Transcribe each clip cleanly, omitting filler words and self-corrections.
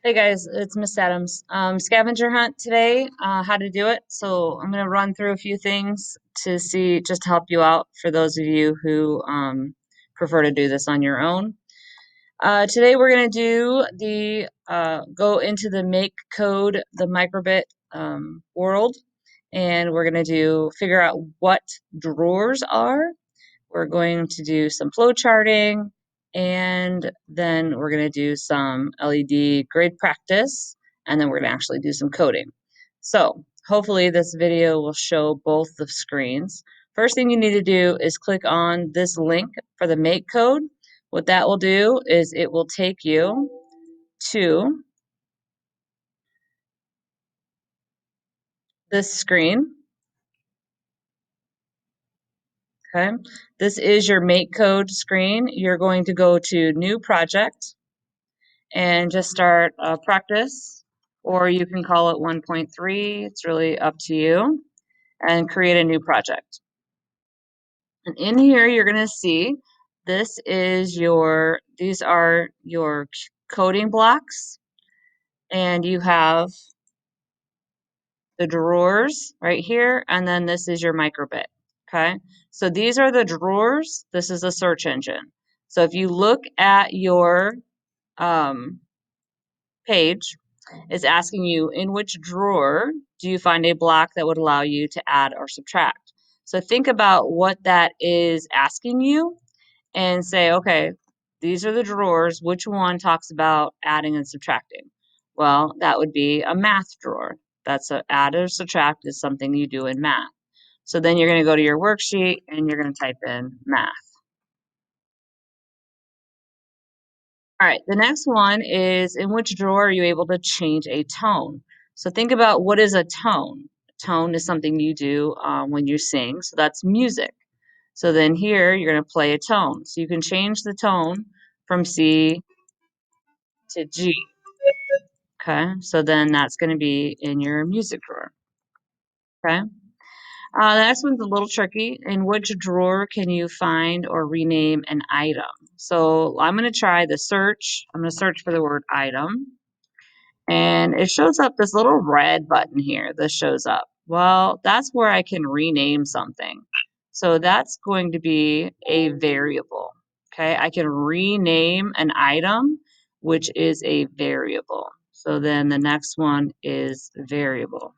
Hey guys, it's Miss Adams. Scavenger hunt today, how to do it. So I'm going to run through a few things to see, just to help you out for those of you who prefer to do this on your own. Today we're going to do go into the make code, the microbit world, and we're going to figure out what drawers are. We're going to do some flow charting, and then we're going to do some LED grid practice, and then we're going to actually do some coding. So hopefully this video will show both the screens. First thing you need to do is click on this link for the make code. What that will do is it will take you to this screen. Okay, this is your make code screen. You're going to go to new project and just start practice, or you can call it 1.3. It's really up to you, and create a new project. And in here, you're going to see these are your coding blocks, and you have the drawers right here, and then this is your microbit. Okay, so these are the drawers. This is a search engine. So if you look at your um, page, is asking you in which drawer do you find a block that would allow you to add or subtract. So think about what that is asking you and say, okay, these are the drawers. Which one talks about adding and subtracting? Well, that would be a math drawer. That's a add or subtract is something you do in math. So then you're going to go to your worksheet and you're going to type in math. All right, the next one is in which drawer are you able to change a tone? So think about what is a tone. Tone is something you do when you sing, so that's music. So then here you're going to play a tone. So you can change the tone from C to G. Okay, so then that's going to be in your music drawer. Okay, the next one's a little tricky. In which drawer can you find or rename an item? So I'm going to try the search. I'm going to search for the word item. And it shows up this little red button here. This shows up. Well, that's where I can rename something. So that's going to be a variable. Okay, I can rename an item, which is a variable. So then the next one is variable.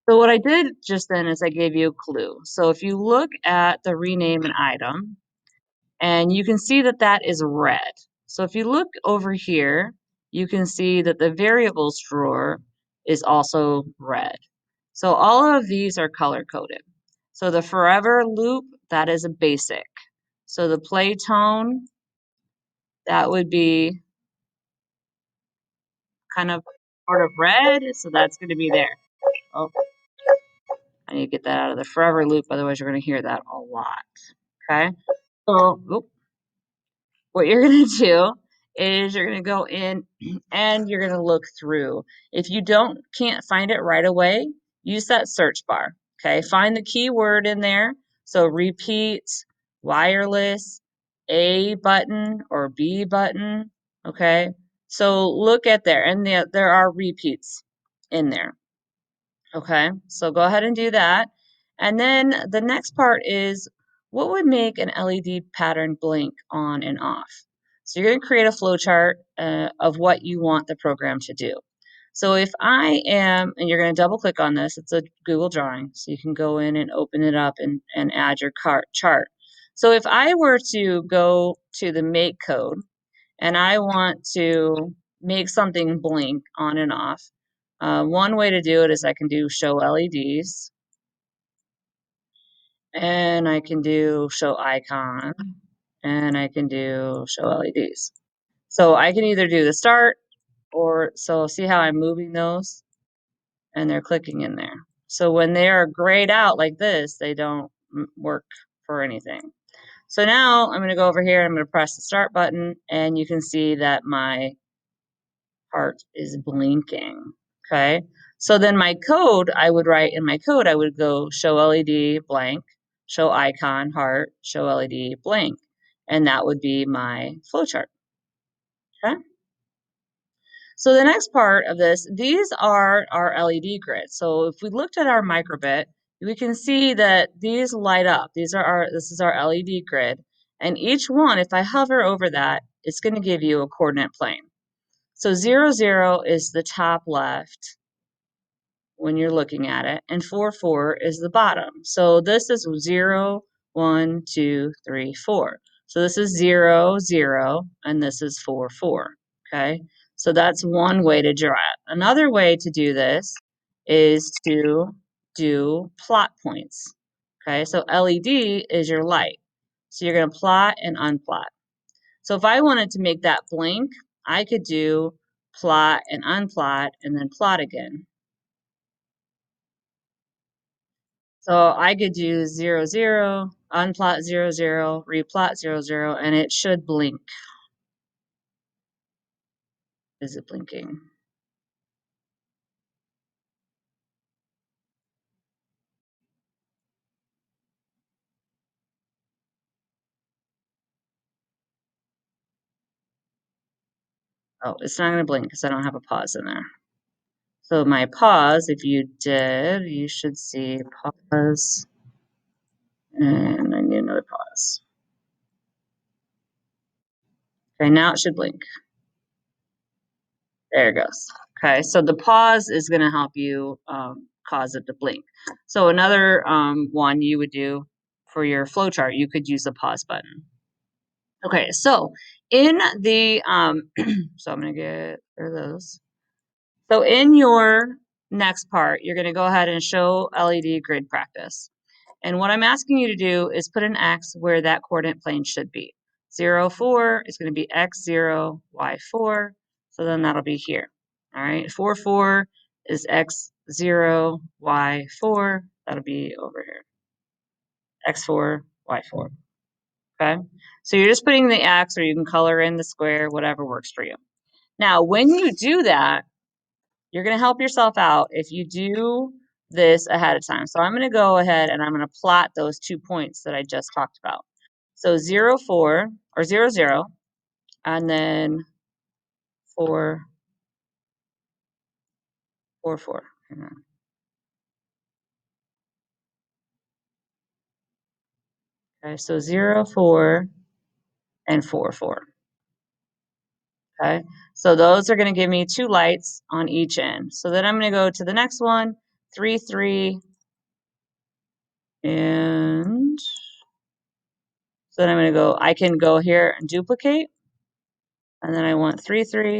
So what I did just then is I gave you a clue. So if you look at the rename an item, and you can see that that is red. So if you look over here, you can see that the variables drawer is also red. So all of these are color coded. So the forever loop, that is a basic. So the play tone, that would be kind of sort of red, so that's going to be there. Oh, I need to get that out of the forever loop, otherwise you're going to hear that a lot. Okay, so what you're going to do is you're going to go in and you're going to look through. If you can't find it right away, use that search bar. Okay, find the keyword in there. So repeat, wireless, A button or B button. Okay, so look at there, and there are repeats in there. Okay, so go ahead and do that. And then the next part is what would make an LED pattern blink on and off? So you're going to create a flowchart of what you want the program to do. So if I am, and you're going to double click on this, it's a Google drawing, so you can go in and open it up and add your chart. So if I were to go to the make code and I want to make something blink on and off, one way to do it is I can do show LEDs, and I can do show icon, and I can do show LEDs. So I can either do the start or, so see how I'm moving those and they're clicking in there. So when they are grayed out like this, they don't work for anything. So now I'm going to go over here, I'm going to press the start button, and you can see that my heart is blinking. Okay. So then my code, I would write in my code, I would go show LED blank, show icon heart, show LED blank. And that would be my flowchart. Okay. So the next part of this, these are our LED grids. So if we looked at our microbit, we can see that these light up. This is our LED grid. And each one, if I hover over that, it's going to give you a coordinate plane. So 0, 0 is the top left when you're looking at it, and 4, 4 is the bottom. So this is 0, 1, 2, 3, 4. So this is 0, 0, and this is 4, 4. Okay, so that's one way to draw it. Another way to do this is to do plot points. Okay, so LED is your light. So you're going to plot and unplot. So if I wanted to make that blink, I could do plot and unplot and then plot again. So I could do 0, 0, unplot 0, 0, replot 0, 0, and it should blink. Is it blinking? Oh, it's not going to blink because I don't have a pause in there. So my pause, if you did, you should see pause, and I need another pause. Okay, now it should blink. There it goes. Okay, so the pause is going to help you cause it to blink. So another one you would do for your flowchart, you could use the pause button. Okay, so in the, so I'm going to get rid of those. So in your next part, you're going to go ahead and show LED grid practice. And what I'm asking you to do is put an X where that coordinate plane should be. 0, 4 is going to be X, 0, Y, 4. So then that'll be here. All right, 4, 4 is X, 0, Y, 4. That'll be over here. X, 4, Y, 4. Okay, so you're just putting the X, or you can color in the square, whatever works for you. Now, when you do that, you're going to help yourself out if you do this ahead of time. So I'm going to go ahead and I'm going to plot those 2 points that I just talked about. So 0, 4, or 0, 0, and then 4, 4, 4. Okay, so 0, 4, and 4, 4. Okay, so those are going to give me 2 lights on each end. So then I'm going to go to the next one, 3, 3, and so then I'm going to go, I can go here and duplicate, and then I want 3, 3.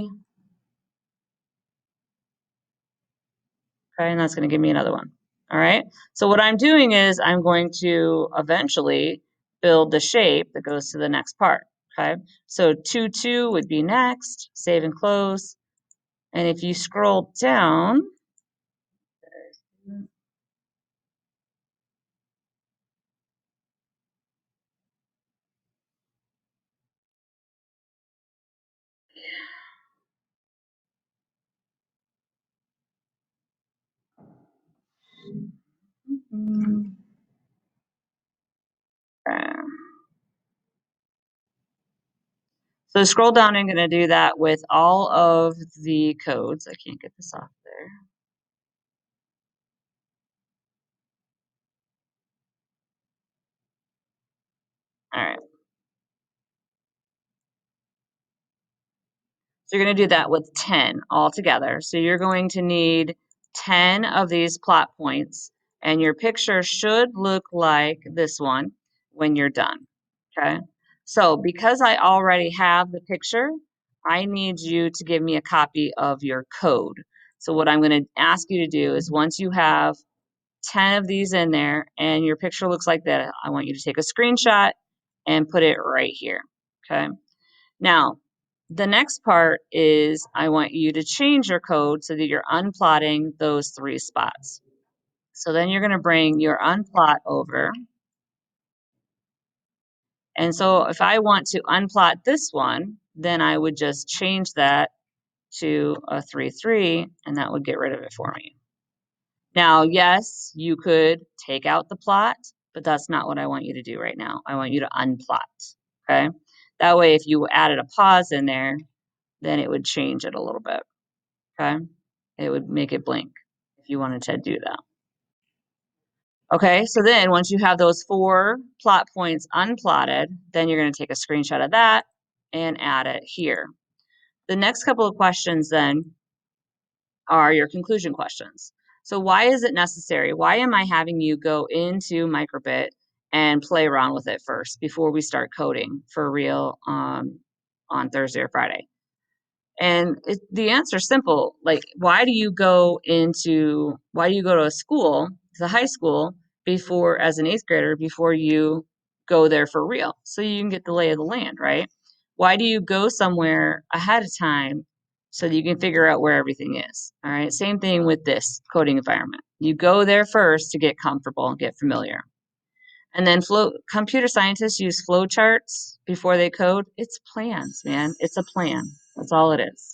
Okay, and that's going to give me another one. All right, so what I'm doing is I'm going to eventually build the shape that goes to the next part. Okay, so 2, 2 would be next, save and close. And if you scroll down, so scroll down, I'm going to do that with all of the codes. I can't get this off there. All right. So you're going to do that with 10 altogether. So you're going to need 10 of these plot points, and your picture should look like this one when you're done. Okay. So because I already have the picture, I need you to give me a copy of your code. So what I'm going to ask you to do is once you have 10 of these in there and your picture looks like that, I want you to take a screenshot and put it right here. Okay. Now, the next part is I want you to change your code so that you're unplotting those 3 spots. So then you're going to bring your unplot over. And so if I want to unplot this one, then I would just change that to a 3, 3, and that would get rid of it for me. Now, yes, you could take out the plot, but that's not what I want you to do right now. I want you to unplot, okay? That way, if you added a pause in there, then it would change it a little bit. okay? It would make it blink if you wanted to do that. Okay, so then once you have those 4 plot points unplotted, then you're going to take a screenshot of that and add it here. The next couple of questions then are your conclusion questions. So why is it necessary? Why am I having you go into Microbit and play around with it first before we start coding for real on Thursday or Friday? And the answer is simple. Like, why do you go to a school, the high school, before as an 8th grader before you go there for real? So you can get the lay of the land, right? Why do you go somewhere ahead of time so that you can figure out where everything is? All right. Same thing with this coding environment. You go there first to get comfortable and get familiar. And then computer scientists use flow charts before they code. It's plans, man. It's a plan. That's all it is.